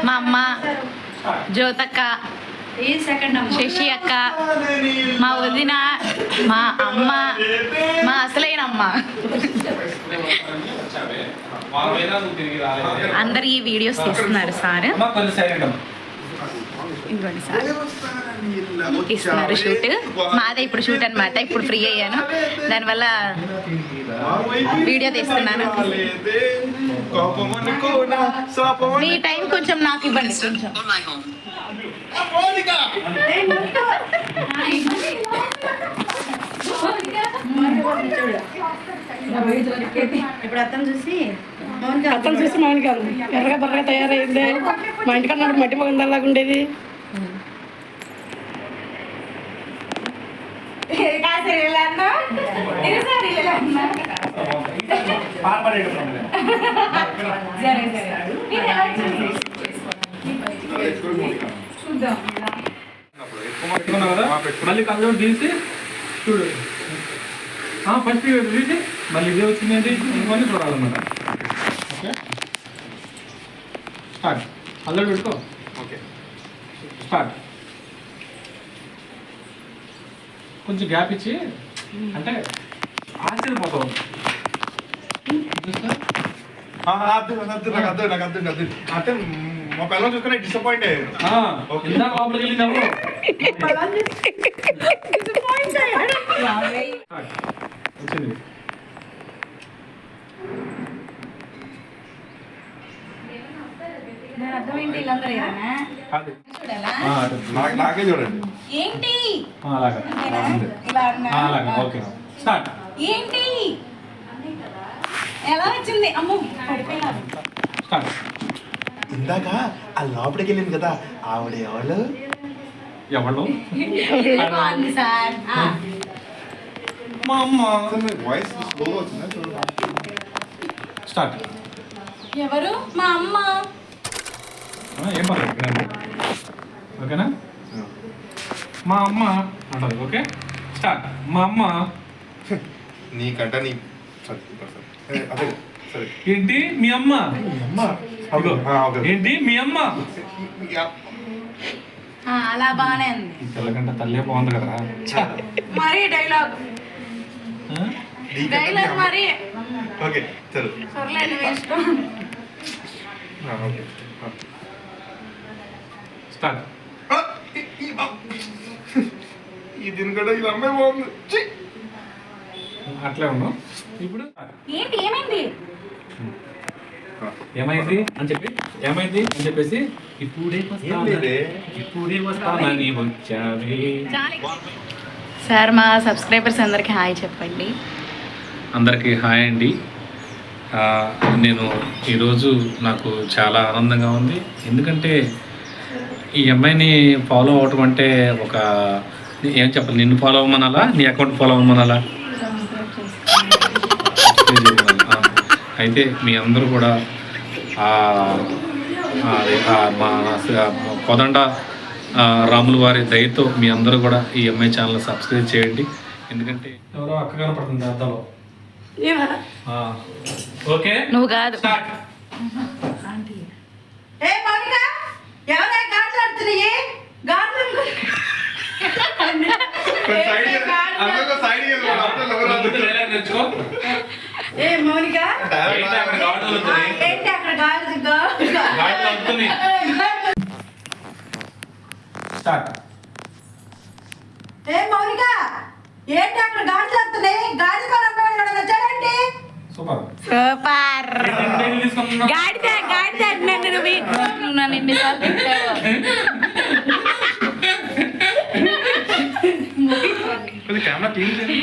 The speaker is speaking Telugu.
మా అమ్మ జ్యోతక్క, శశి అక్క, మా వదిన, మా అమ్మ, మా అసలైన అమ్మ అందరు ఈ వీడియోస్ తీస్తున్నారు సార్. ఇదిగోండి సార్ తీస్తున్నారు షూట్. మాదే ఇప్పుడు షూట్ అనమాట. ఇప్పుడు ఫ్రీ అయ్యాను, దానివల్ల వీడియో తీస్తున్నాను. మీ టైం కొంచెం నాకు ఇవ్వండి కొంచెం. ఇప్పుడు అర్థం చూసి మౌనిక ఎర్రగా బర్రగా తయారైంది. మా ఇంటికన్నా మట్టి మొగందలాగా ఉండేది. మళ్ళీ కళ్ళు తీసి చూడు. ఫస్ట్ తీసి మళ్ళీ ఇదే వచ్చింది ఏంటి ఇంకొని చూడాలన్నమాట. Okay start. అల్లరి పెట్టుకో. Okay start. కొంచెం గ్యాప్ ఇచ్చి అంటే ఆశ్చర్యపోతావు. అంటే మా పిల్లలు చూసుకునే డిసప్పాయింట్ ఇందాక లోపలికి వెళ్ళినప్పుడు వచ్చింది. నాకే చూడండి ఏంటి అలాగా. Okay start. ఏంటి ఎలా వచ్చింది? అమ్మో పడిపోయినారు. స్టార్ట్. ఇందాక ఆ లోపలికి వెళ్ళింది కదా ఆవిడ ఎవరు? ఎవరు? బాగుంది సార్. మా అమ్మ. వాయిస్ స్లోగా వచ్చిందా చూడండి. స్టార్ట్. ఎవరు? మా అమ్మ. ఏం పర్లేదు ఓకేనా. మా అమ్మ అంటారు. Okay start. మా అమ్మ. నీకంట నీ అదే సరే. ఏంటి మీ అమ్మ? ఇగో, ఏంటి మీ అమ్మ? అలా బాగానే ఉంది. పిల్లకంటే తల్లే బాగుంది కదా. మరి డైలాగ్ మరి ఓకే సరే సర్లేండి వేస్ట్. Okay start. ఈ దీనికంటే ఇది అమ్మాయి బాగుంది. అట్లే ఉన్నాం ఇప్పుడు. ఏంటి ఏమైంది? ఏమైంది అని చెప్పి ఏమైంది అని చెప్పేసి ఇప్పుడే వస్తానని వచ్చావే. సార్ మా సబ్స్క్రైబర్స్ అందరికీ హాయ్ చెప్పండి. అందరికీ హాయ్ అండి. నేను ఈరోజు నాకు చాలా ఆనందంగా ఉంది. ఎందుకంటే ఈ అమ్మాయిని ఫాలో అవటం అంటే ఒక ఏం చెప్పాలి, నిన్ను ఫాలో అవ్వమనాలా, నీ అకౌంట్ ఫాలో అవ్వమనాలా? అయితే మీ అందరూ కూడా మా కోదండ రాముల వారి దయతో మీ అందరూ కూడా ఈ అమ్మాయి ఛానల్ సబ్స్క్రైబ్ చేయండి. ఎందుకంటే ఎవరో అక్క కనపడుతుంది అద్దాలో. ఓకే నువ్వు కాదు. ఏ మౌనిక ఏంటి అక్కడ ఏ మౌనిక ఏంటి అక్కడ గాజులు వస్తున్నాయి? గాజు పని వచ్చాడండి. Super super. గాడిద గాడిద అంటున్నాను. నువ్వు నన్ను ఎన్నిసార్లు తిట్టావు. కెమెరా క్లీన్ చేయండి.